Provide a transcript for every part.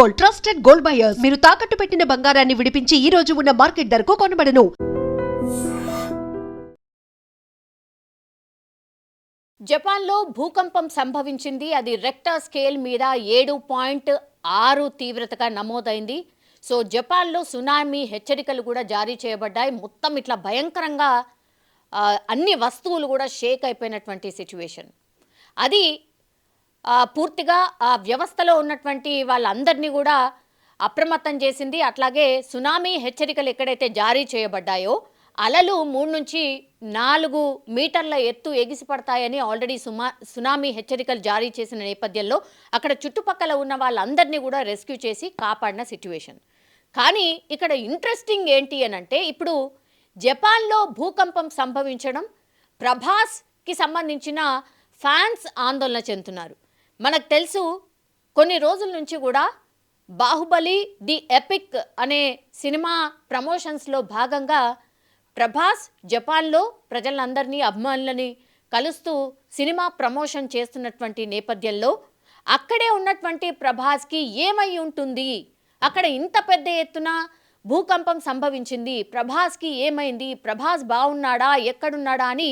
Gold, trusted gold buyers. మీరు తాకట్టు పెట్టిన బంగారాన్ని విడిపించి ఈ రోజు ఉన్న మార్కెట్ ధరకు కొనబడను. జపాన్లో భూకంపం సంభవించింది. అది రెక్టర్ స్కేల్ మీద 7.6 తీవ్రతగా నమోదైంది. సో జపాన్లో సునామీ హెచ్చరికలు కూడా జారీ చేయబడ్డాయి. మొత్తం ఇట్లా భయంకరంగా అన్ని వస్తువులు కూడా షేక్ అయిపోయినటువంటి సిచ్యువేషన్. అది పూర్తిగా ఆ వ్యవస్థలో ఉన్నటువంటి వాళ్ళందరినీ కూడా అప్రమత్తం చేసింది. అట్లాగే సునామీ హెచ్చరికలు ఎక్కడైతే జారీ చేయబడ్డాయో అలలు 3 నుంచి 4 మీటర్ల ఎత్తు ఎగిసిపడతాయని ఆల్రెడీ సునామీ హెచ్చరికలు జారీ చేసిన నేపథ్యంలో అక్కడ చుట్టుపక్కల ఉన్న వాళ్ళందరినీ కూడా రెస్క్యూ చేసి కాపాడిన సిచ్యువేషన్. కానీ ఇక్కడ ఇంట్రెస్టింగ్ ఏంటి అనంటే, ఇప్పుడు జపాన్లో భూకంపం సంభవించడం, ప్రభాస్కి సంబంధించిన ఫ్యాన్స్ ఆందోళన చెందుతున్నారు. మనకు తెలుసు, కొన్ని రోజుల నుంచి కూడా బాహుబలి ది ఎపిక్ అనే సినిమా ప్రమోషన్స్లో భాగంగా ప్రభాస్ జపాన్లో ప్రజలందరినీ, అభిమానులని కలుస్తూ సినిమా ప్రమోషన్ చేస్తున్నటువంటి నేపథ్యంలో అక్కడే ఉన్నటువంటి ప్రభాస్కి ఏమై ఉంటుంది, అక్కడ ఇంత పెద్ద ఎత్తున భూకంపం సంభవించింది, ప్రభాస్కి ఏమైంది, ప్రభాస్ బాగున్నాడా, ఎక్కడున్నాడా అని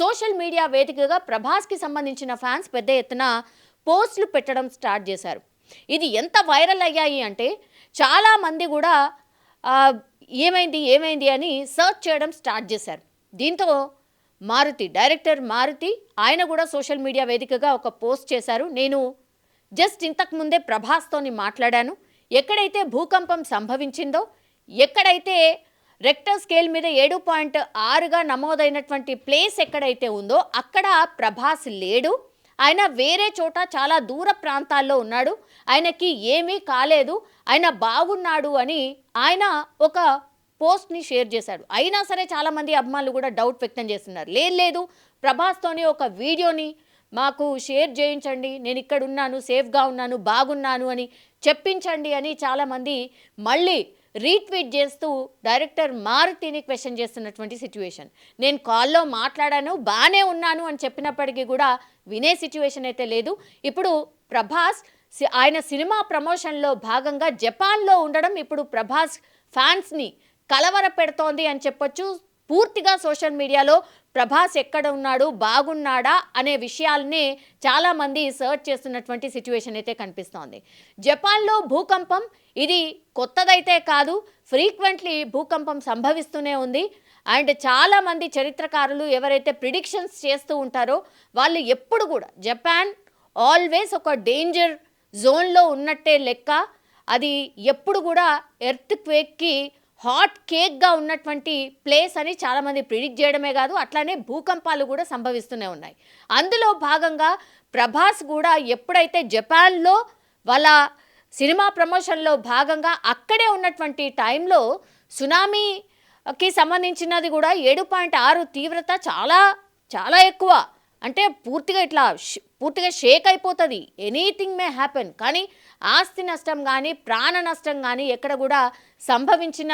సోషల్ మీడియా వేదికగా ప్రభాస్కి సంబంధించిన ఫ్యాన్స్ పెద్ద ఎత్తున పోస్టులు పెట్టడం స్టార్ట్ చేశారు. ఇది ఎంత వైరల్ అయ్యాయి అంటే చాలామంది కూడా ఏమైంది అని సర్చ్ చేయడం స్టార్ట్ చేశారు. దీంతో డైరెక్టర్ మారుతి ఆయన కూడా సోషల్ మీడియా వేదికగా ఒక పోస్ట్ చేశారు. నేను జస్ట్ ఇంతకుముందే ప్రభాస్తోని మాట్లాడాను. ఎక్కడైతే భూకంపం సంభవించిందో, ఎక్కడైతే రెక్టర్ స్కేల్ మీద 7.6గా నమోదైనటువంటి ప్లేస్ ఎక్కడైతే ఉందో అక్కడ ప్రభాస్ లేడు. ఆయన వేరే చోట చాలా దూర ప్రాంతాల్లో ఉన్నాడు. ఆయనకి ఏమీ కాలేదు, ఆయన బాగున్నాడు అని ఆయన ఒక పోస్ట్ని షేర్ చేశాడు. అయినా సరే చాలామంది అభిమానులు కూడా డౌట్ వ్యక్తం చేస్తున్నారు. లేదు ప్రభాస్తోని ఒక వీడియోని మాకు షేర్ చేయించండి, నేను ఇక్కడ ఉన్నాను, సేఫ్గా ఉన్నాను, బాగున్నాను అని చెప్పించండి అని చాలామంది మళ్ళీ రీట్వీట్ చేస్తూ డైరెక్టర్ మారుతిని క్వశ్చన్ చేస్తున్నటువంటి సిచ్యువేషన్. నేను కాల్లో మాట్లాడాను, బాగానే ఉన్నాను అని చెప్పినప్పటికీ కూడా వినే సిచ్యువేషన్ అయితే లేదు. ఇప్పుడు ప్రభాస్ ఆయన సినిమా ప్రమోషన్లో భాగంగా జపాన్లో ఉండడం ఇప్పుడు ప్రభాస్ ఫ్యాన్స్ని కలవర పెడుతోంది అని చెప్పొచ్చు. పూర్తిగా సోషల్ మీడియాలో ప్రభాస్ ఎక్కడ ఉన్నాడు, బాగున్నాడా అనే విషయాలనే చాలామంది సర్చ్ చేస్తున్నటువంటి సిచ్యువేషన్ అయితే కనిపిస్తోంది. జపాన్లో భూకంపం ఇది కొత్తదైతే కాదు, ఫ్రీక్వెంట్లీ భూకంపం సంభవిస్తూనే ఉంది. అండ్ చాలామంది చరిత్రకారులు ఎవరైతే ప్రిడిక్షన్స్ చేస్తూ ఉంటారో వాళ్ళు ఎప్పుడు కూడా జపాన్ ఆల్వేస్ ఒక డేంజర్ జోన్లో ఉన్నట్టే లెక్క. అది ఎప్పుడు కూడా ఎర్త్ క్వేక్కి హాట్ కేక్గా ఉన్నటువంటి ప్లేస్ అని చాలామంది ప్రిడిక్ట్ చేయడమే కాదు, అట్లానే భూకంపాలు కూడా సంభవిస్తూనే ఉన్నాయి. అందులో భాగంగా ప్రభాస్ కూడా ఎప్పుడైతే జపాన్లో వాళ్ళ సినిమా ప్రమోషన్లో భాగంగా అక్కడే ఉన్నటువంటి టైంలో సునామీకి సంబంధించినది కూడా 7.6 తీవ్రత చాలా చాలా ఎక్కువ. అంటే పూర్తిగా షేక్ అయిపోతుంది, ఎనీథింగ్ మే హ్యాపెన్. కానీ ఆస్తి నష్టం కానీ ప్రాణ నష్టం కానీ ఎక్కడ కూడా సంభవించిన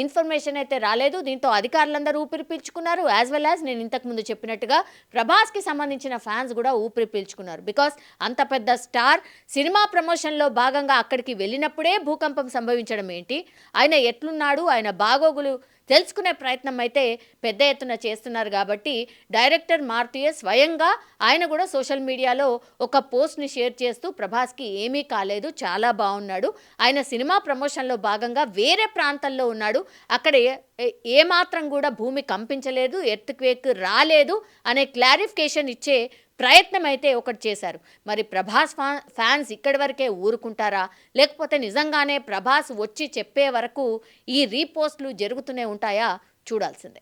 ఇన్ఫర్మేషన్ అయితే రాలేదు. దీంతో అధికారులందరూ ఊపిరి పీల్చుకున్నారు. యాజ్ వెల్ యాజ్ నేను ఇంతకుముందు చెప్పినట్టుగా ప్రభాస్కి సంబంధించిన ఫ్యాన్స్ కూడా ఊపిరి పీల్చుకున్నారు. బికాస్ అంత పెద్ద స్టార్ సినిమా ప్రమోషన్లో భాగంగా అక్కడికి వెళ్ళినప్పుడే భూకంపం సంభవించడం ఏంటి, ఆయన ఎట్లున్నాడు, ఆయన బాగోగులు తెలుసుకునే ప్రయత్నం అయితే పెద్ద ఎత్తున చేస్తున్నారు. కాబట్టి డైరెక్టర్ మారుతియే స్వయంగా ఆయన కూడా సోషల్ మీడియాలో ఒక పోస్ట్ని షేర్ చేస్తూ ప్రభాస్కి ఏమీ కాలేదు, చాలా బాగున్నాడు, ఆయన సినిమా ప్రమోషన్లో భాగంగా వేరే ప్రాంతంలో ఉన్నాడు, అక్కడ ఏమాత్రం కూడా భూమి కంపించలేదు, ఎర్త్ క్వేక్ రాలేదు అనే క్లారిఫికేషన్ ఇచ్చే ప్రయత్నం అయితే ఒకటి చేశారు. మరి ప్రభాస్ ఫ్యాన్స్ ఇక్కడి వరకే ఊరుకుంటారా, లేకపోతే నిజంగానే ప్రభాస్ వచ్చి చెప్పే వరకు ఈ రీపోస్ట్లు జరుగుతూనే ఉంటాయా చూడాల్సిందే.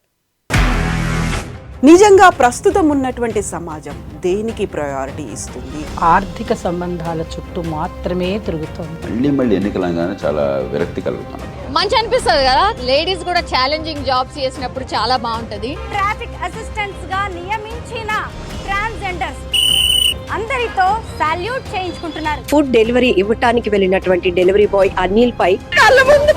నిజంగా ప్రస్తుతం ఉన్నటువంటి సమాజం దేనికి ప్రయారిటీ ఇస్తుంది? ఆర్థిక సంబంధాల చుట్టూ మాత్రమే తిరుగుతుంది. మళ్ళీ ఎన్నికలంగానే చాలా విరక్తి కలుగుతుంది. మంచి అనిపిస్తుంది కదా, లేడీస్ కూడా ఛాలెంజింగ్ జాబ్స్ చేసినప్పుడు చాలా బాగుంటది. ట్రాఫిక్ అసిస్టెంట్స్ గా నియమించిన ట్రాన్స్జెండర్స్ అందరితో సాల్యూట్ చేయించుకుంటున్నారు. ఫుడ్ డెలివరీ ఇవ్వటానికి వెళ్ళినటువంటి డెలివరీ బాయ్ అనిల్ పై కళ్ళ ముందు